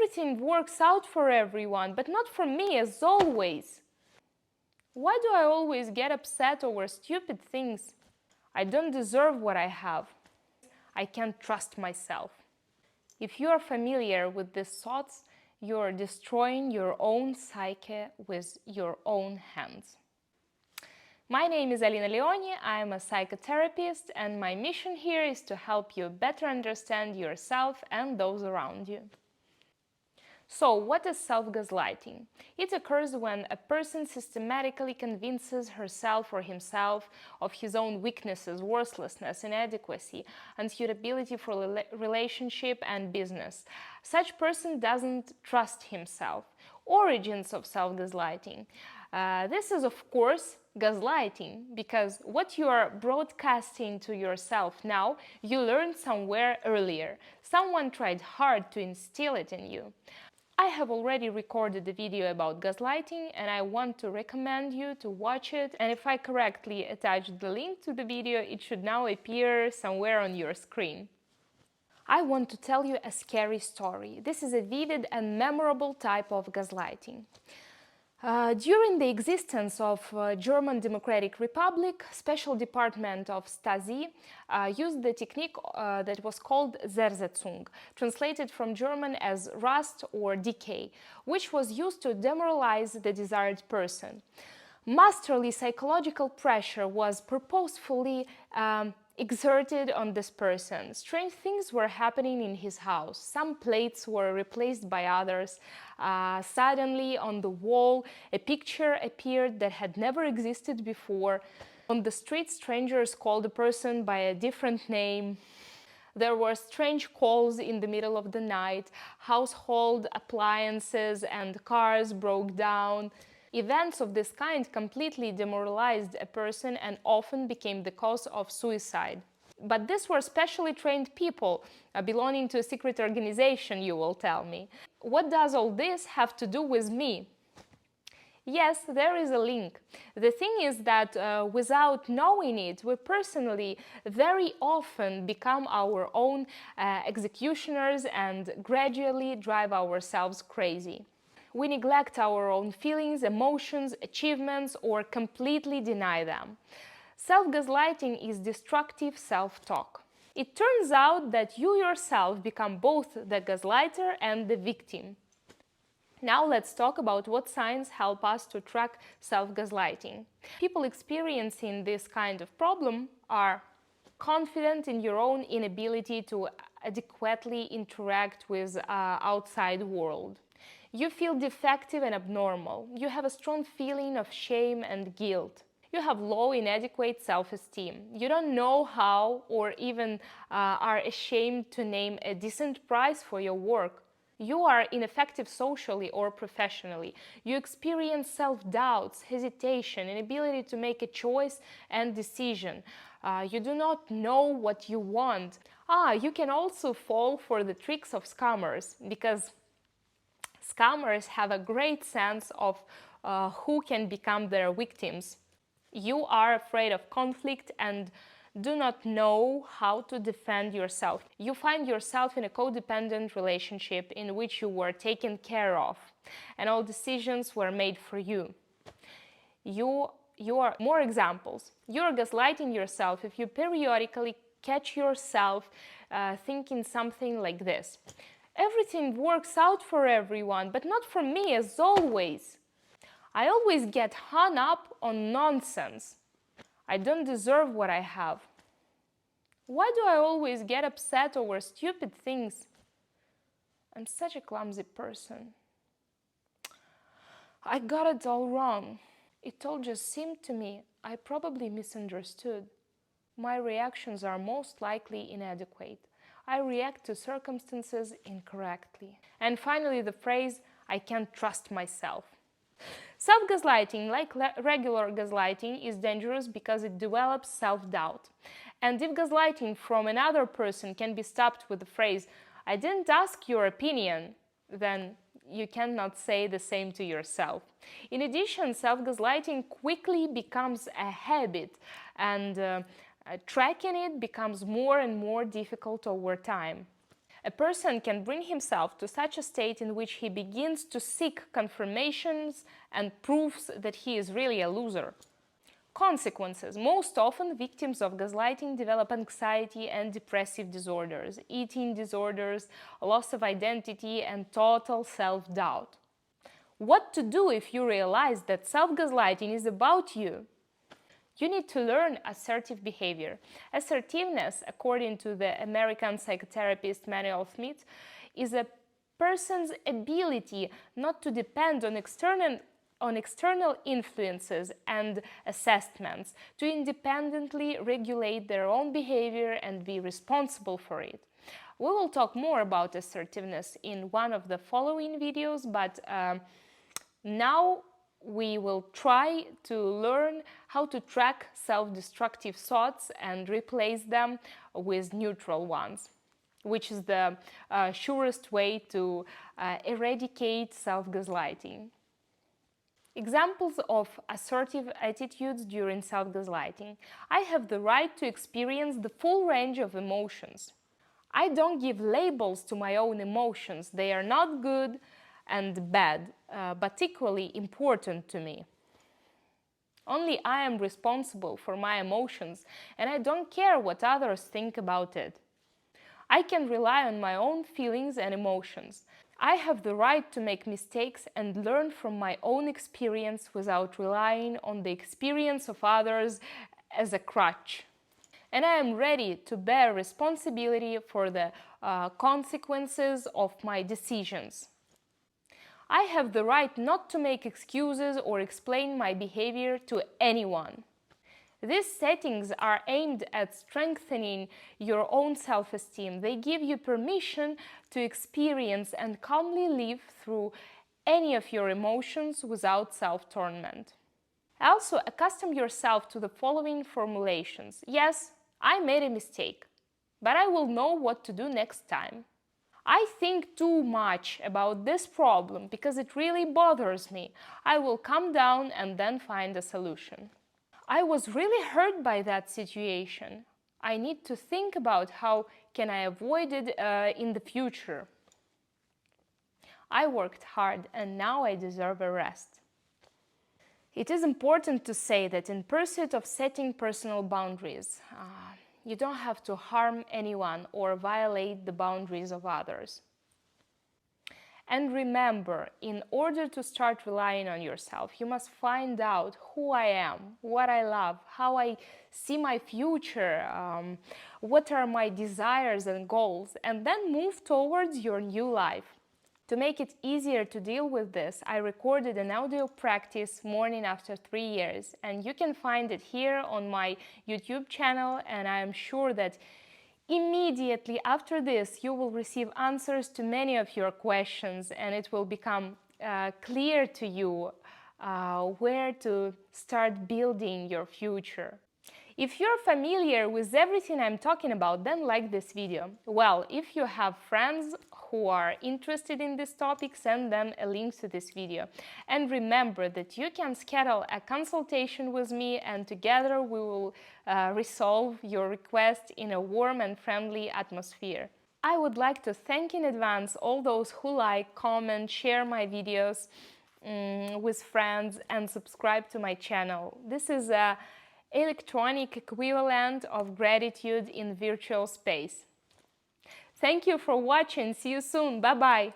Everything works out for everyone, but not for me, as always. Why do I always get upset over stupid things? I don't deserve what I have. I can't trust myself. If you are familiar with these thoughts, you are destroying your own psyche with your own hands. My name is Alina Leoni, I am a psychotherapist, and my mission here is to help you better understand yourself and those around you. So, what is self-gaslighting? It occurs when a person systematically convinces herself or himself of his own weaknesses, worthlessness, inadequacy, unsuitability for relationship and business. Such person doesn't trust himself. Origins of self-gaslighting. This is, of course, gaslighting, because what you are broadcasting to yourself now, you learned somewhere earlier. Someone tried hard to instill it in you. I have already recorded a video about gaslighting and I want to recommend you to watch it, and if I correctly attached the link to the video, it should now appear somewhere on your screen. I want to tell you a scary story. This is a vivid and memorable type of gaslighting. During the existence of German Democratic Republic, Special Department of Stasi used the technique that was called Zersetzung, translated from German as rust or decay, which was used to demoralize the desired person. Masterly psychological pressure was purposefully exerted on this person. Strange things were happening in his house. Some plates were replaced by others. Suddenly, on the wall, a picture appeared that had never existed before. On the street, strangers called the person by a different name. There were strange calls in the middle of the night. Household appliances and cars broke down. Events of this kind completely demoralized a person and often became the cause of suicide. But these were specially trained people belonging to a secret organization, you will tell me. What does all this have to do with me? Yes, there is a link. The thing is that without knowing it, we personally very often become our own executioners and gradually drive ourselves crazy. We neglect our own feelings, emotions, achievements, or completely deny them. Self-gaslighting is destructive self-talk. It turns out that you yourself become both the gaslighter and the victim. Now let's talk about what signs help us to track self-gaslighting. People experiencing this kind of problem are confident in your own inability to adequately interact with the outside world. You feel defective and abnormal. You have a strong feeling of shame and guilt. You have low, inadequate self-esteem. You don't know how or even are ashamed to name a decent price for your work. You are ineffective socially or professionally. You experience self-doubts, hesitation, inability to make a choice and decision. You do not know what you want. You can also fall for the tricks of scammers, because scammers have a great sense of who can become their victims. You are afraid of conflict and do not know how to defend yourself. You find yourself in a codependent relationship in which you were taken care of and all decisions were made for you. You are more examples. You are gaslighting yourself if you periodically catch yourself thinking something like this. Everything works out for everyone, but not for me, as always. I always get hung up on nonsense. I don't deserve what I have. Why do I always get upset over stupid things? I'm such a clumsy person. I got it all wrong. It all just seemed to me I probably misunderstood. My reactions are most likely inadequate. I react to circumstances incorrectly. And finally, the phrase, I can't trust myself. Self-gaslighting, like regular gaslighting, is dangerous because it develops self-doubt. And if gaslighting from another person can be stopped with the phrase, I didn't ask your opinion, then you cannot say the same to yourself. In addition, self-gaslighting quickly becomes a habit, and tracking it becomes more and more difficult over time. A person can bring himself to such a state in which he begins to seek confirmations and proofs that he is really a loser. Consequences. Most often, victims of gaslighting develop anxiety and depressive disorders, eating disorders, loss of identity, and total self-doubt. What to do if you realize that self-gaslighting is about you? You need to learn assertive behavior. Assertiveness, according to the American psychotherapist Manuel Smith, is a person's ability not to depend on external influences and assessments, to independently regulate their own behavior and be responsible for it. We will talk more about assertiveness in one of the following videos, but now we will try to learn how to track self-destructive thoughts and replace them with neutral ones, which is the surest way to eradicate self-gaslighting. Examples of assertive attitudes during self-gaslighting. I have the right to experience the full range of emotions. I don't give labels to my own emotions. They are not good and bad, but equally important to me. Only I am responsible for my emotions, and I don't care what others think about it. I can rely on my own feelings and emotions. I have the right to make mistakes and learn from my own experience without relying on the experience of others as a crutch. And I am ready to bear responsibility for the consequences of my decisions. I have the right not to make excuses or explain my behavior to anyone. These settings are aimed at strengthening your own self-esteem. They give you permission to experience and calmly live through any of your emotions without self-torment. Also, accustom yourself to the following formulations. Yes, I made a mistake, but I will know what to do next time. I think too much about this problem because it really bothers me. I will calm down and then find a solution. I was really hurt by that situation. I need to think about how can I avoid it in the future. I worked hard and now I deserve a rest. It is important to say that in pursuit of setting personal boundaries, you don't have to harm anyone or violate the boundaries of others. And remember, in order to start relying on yourself, you must find out who I am, what I love, how I see my future, what are my desires and goals, and then move towards your new life. To make it easier to deal with this, I recorded an audio practice morning after 3 years, and you can find it here on my YouTube channel, and I am sure that immediately after this you will receive answers to many of your questions, and it will become clear to you where to start building your future. If you're familiar with everything I'm talking about, then like this video. Well, if you have friends who are interested in this topic, send them a link to this video. And remember that you can schedule a consultation with me, and together we will resolve your request in a warm and friendly atmosphere. I would like to thank in advance all those who like, comment, share my videos with friends and subscribe to my channel. This is a electronic equivalent of gratitude in virtual space. Thank you for watching. See you soon. Bye-bye.